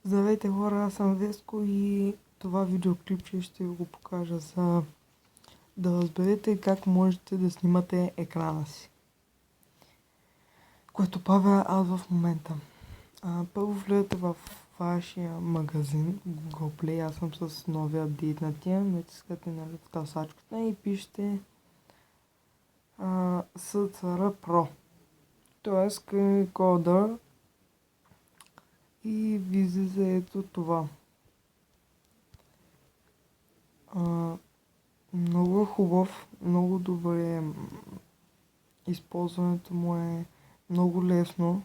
Здравейте хора, аз съм Веско и това видеоклипче ще го покажа за да разберете как можете да снимате екрана си. Което правя аз в момента. Първо влизате в вашия магазин Google Play, аз съм с новия апдейт на тия, натискате в търсачката и пишете SCR Pro, т.е. Screen Recorder и ви излиза ето това. Много хубав, много добре, използването му е много лесно.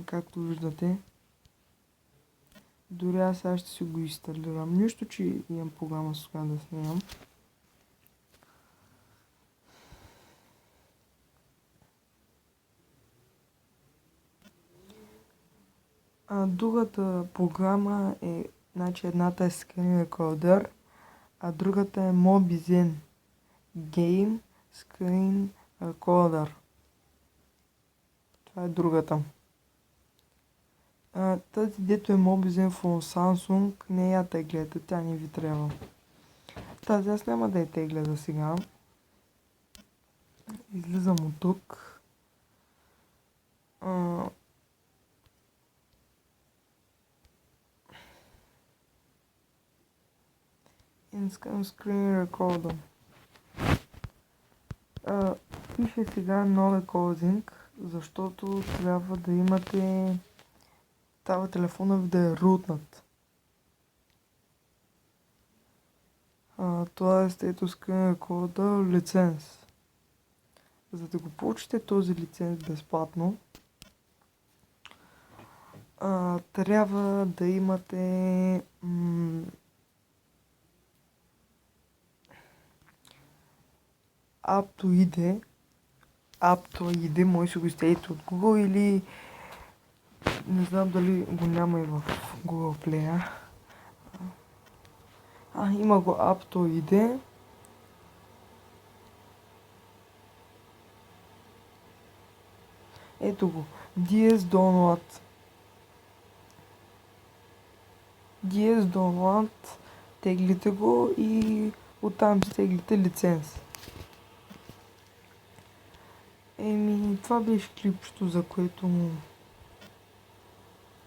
Както виждате. Дори аз сега ще си го инсталирам. Нищо, че имам програма с която да снимам. Другата програма е, значи едната е Screen Recorder, а другата е Mobizen Game Screen Recorder. Това е другата. Тази дето е Mobizen for Samsung, не я теглете, тя не ви трябва. Тази аз няма да я тегля за сега. Излизам от тук. Искам Screen Recorder. Пише сега No Recording, защото трябва да имате това телефона ви да е рутнат. Това е ето Screen Recorder лиценз. За да го получите този лиценз безплатно, трябва да имате Aptoide, може да го изтеглите от Google или не знам дали го няма и в Google Play. Има го Aptoide. Ето го. DS Download. Теглите го и оттам си теглите лиценз. Това беше клипчето, за което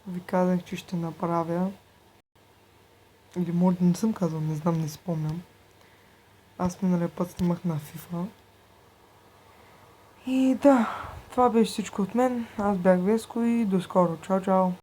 ви казах, че ще направя. Или може да не съм казал, не знам, не спомням. Аз миналия път снимах на FIFA. И да, това беше всичко от мен. Аз бях Веско и до скоро. Чао, чао!